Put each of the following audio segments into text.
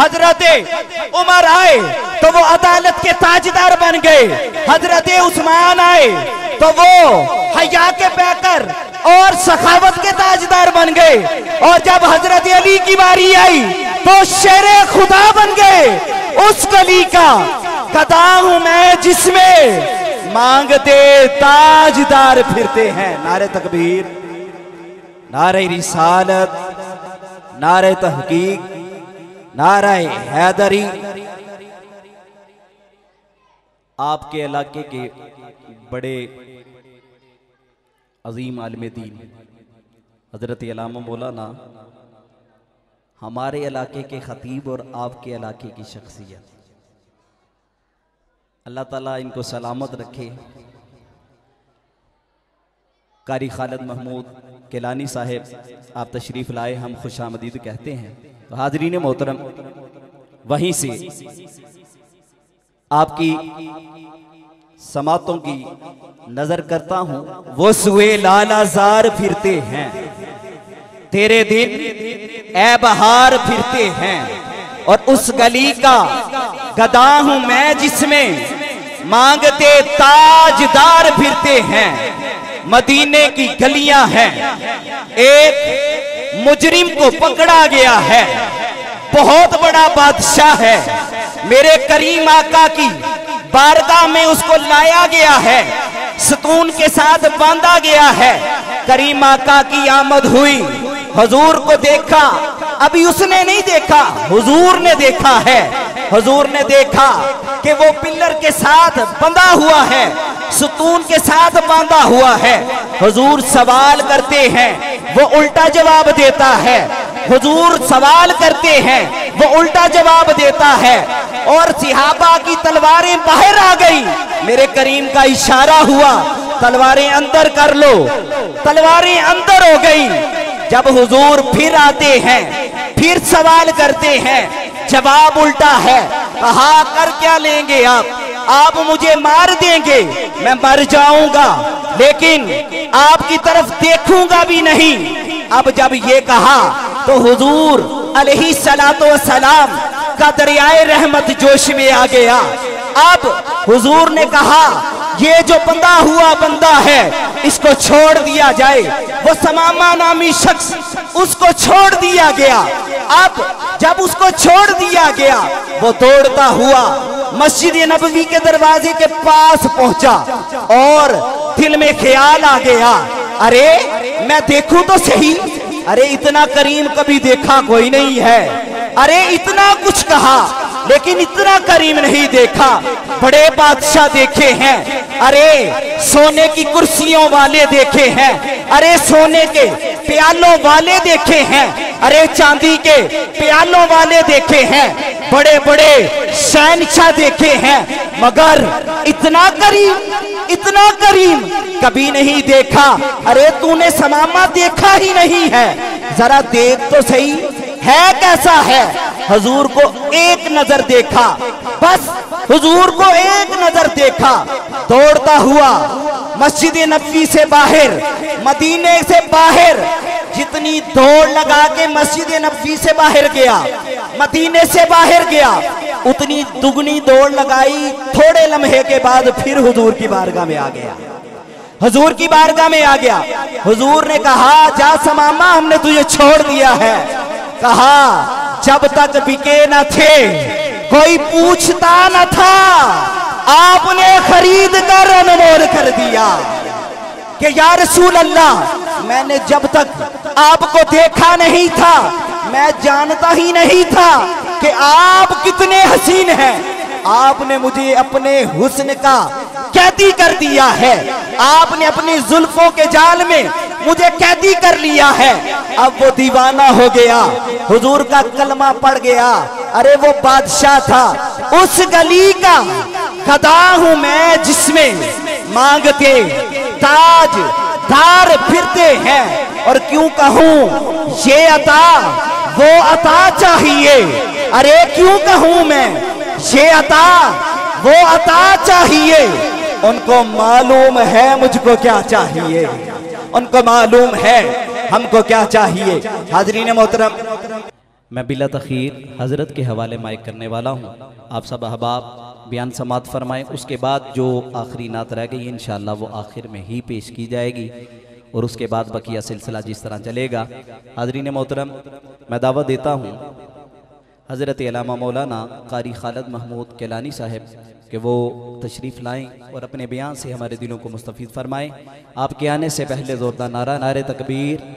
हजरत उमर आए तो वो अदालत के ताजदार बन गए। हजरत उस्मान आए तो वो हया के पैकर और सखावत के ताजदार बन गए। और जब हजरत अली की बारी आई तो शेरे खुदा बन गए। उस गली का गदा हूं मैं जिसमें मांगते ताजदार फिरते हैं। नारे तकबीर, नारे रिसालत, नारे तहकीक, नारे हैदरी। आपके इलाके के बड़े अजीम आलिम दीन हजरत अल्लामा मौलाना, हमारे इलाके के खतीब और आपके इलाके की शख्सियत, अल्लाह ताला इनको सलामत रखे। कारी खालिद महमूद केलानी साहिब आप तशरीफ़ लाए, हम खुशामदीद कहते हैं। तो हाजरीन मोहतरम, वहीं से आपकी समातों की नजर करता हूं। वो सुए लालाजार फिरते हैं, तेरे दिन ए बहार फिरते हैं। और उस गली का गदा हूं मैं जिसमें मांगते ताजदार फिरते हैं। मदीने की गलियां हैं, एक मुजरिम को पकड़ा गया है, बहुत बड़ा बादशाह है। मेरे करीम आका की बारगाह में उसको लाया गया है, सतून के साथ बांधा गया है। करीम आका की आमद हुई, हुजूर को देखा। अभी उसने नहीं देखा, हुजूर ने देखा है। हुजूर ने देखा कि वो पिल्लर के साथ बंधा हुआ है, सतून के साथ बांधा हुआ है। हुजूर सवाल करते हैं, वो उल्टा जवाब देता है। हुजूर सवाल करते हैं, वो उल्टा जवाब देता है। और सिहाबा की तलवारें बाहर आ गई। मेरे करीम का इशारा हुआ, तलवारें अंदर कर लो। तलवारें अंदर हो गई। जब हुजूर फिर आते हैं, फिर सवाल करते हैं, जवाब उल्टा है। कहा कर क्या लेंगे आप मुझे मार देंगे, मैं मर जाऊंगा, लेकिन आपकी तरफ देखूंगा भी नहीं। अब जब ये कहा तो हुजूर अलैहि सलातो व सलाम का दरियाए रहमत जोश में आ गया। अब हुजूर ने कहा, ये जो बंधा हुआ बंदा है इसको छोड़ दिया जाए। वो समामा नामी शख्स, उसको छोड़ दिया गया। अब जब उसको छोड़ दिया गया, वो दौड़ता हुआ मस्जिद नबवी के दरवाजे के पास पहुंचा और दिल में ख्याल आ गया, अरे मैं देखूं तो सही, अरे इतना करीम कभी देखा कोई नहीं है। अरे इतना कुछ कहा लेकिन इतना करीम नहीं देखा। बड़े बादशाह देखे हैं, अरे सोने की कुर्सियों वाले देखे हैं, अरे सोने के प्यालों वाले देखे हैं, अरे चांदी के प्यालों वाले देखे हैं, बड़े बड़े शहंशाह देखे हैं, मगर इतना करीम कभी नहीं देखा। अरे तूने समामा देखा ही नहीं है, जरा देख तो सही है कैसा है। हुजूर को एक नजर देखा, बस हुजूर को एक नजर देखा। दौड़ता हुआ मस्जिद नबवी से बाहर, मदीने से बाहर, जितनी दौड़ लगा के मस्जिद नबवी से बाहर गया, मदीने से बाहर गया, उतनी दुगनी दौड़ लगाई। थोड़े लम्हे के बाद फिर हुजूर की बारगाह में आ गया। हुजूर की बारगाह में आ गया। हुजूर ने कहा, जा समामा, हमने तुझे छोड़ दिया है। कहा, जब तक बिके न थे कोई पूछता न था, आपने खरीद कर अनमोल कर दिया। कि या रसूल अल्लाह, मैंने जब तक आपको देखा नहीं था, मैं जानता ही नहीं था कि आप कितने हसीन हैं। आपने मुझे अपने हुस्न का कैदी कर दिया है, आपने अपनी जुल्फों के जाल में मुझे कैदी कर लिया है। अब वो दीवाना हो गया, हुजूर का कलमा पड़ गया। अरे वो बादशाह था, उस गली का गदा हूं मैं जिसमें मांगते ताज धार फिरते हैं। और क्यों कहूं ये अता वो अता चाहिए, अरे क्यों कहूं मैं ये अता वो अता चाहिए। उनको मालूम है मुझको क्या चाहिए, उनको मालूम है हमको क्या चाहिए। हाजरीन मोहतरम, मैं बिला तखीर हज़रत के हवाले माइक करने वाला हूँ। आप सब अहबाब बयान समात फरमाएँ। उसके बाद जो आखिरी नात रह गई इंशाअल्लाह वो आखिर में ही पेश की जाएगी और उसके बाद बकिया सिलसिला जिस तरह चलेगा। हाज़रीन मोहतरम, मैं दावत देता हूँ हज़रत अल्लामा मौलाना कारी खालिद महमूद केलानी साहब कि वो तशरीफ़ लाएँ और अपने बयान से हमारे दिलों को मुस्तफ़ीद फरमाएँ। आपके आने से पहले ज़ोरदार नारा, नारे तकबीर,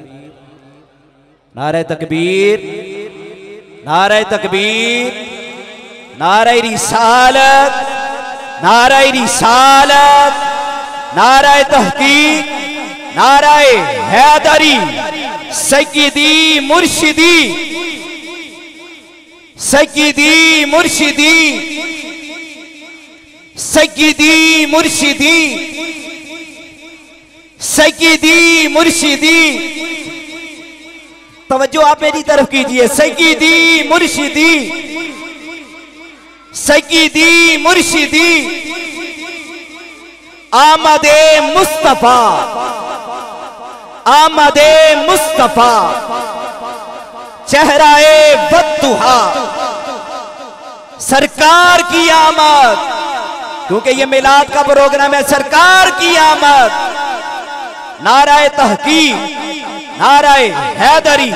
नारे तकबीर, नारे तकबीर, नारे रिसालत, नारे रिसालत, नारे तहकीक, नारे हैदरी, सय्यदी मुर्शिदी, सय्यदी मुर्शिदी, सय्यदी मुर्शिदी, सय्यदी मुर्शिदी। तवज्जो आप मेरी तरफ कीजिए। सय्यदी मुर्शिदी, सय्यदी मुर्शिदी, आमदे मुस्तफा, आमदे मुस्तफा, चेहराए बद्दुहा, सरकार की आमद, क्योंकि ये मिलाद का प्रोग्राम है। सरकार की आमद, नाराए तहकीक, नाराए हैदरी,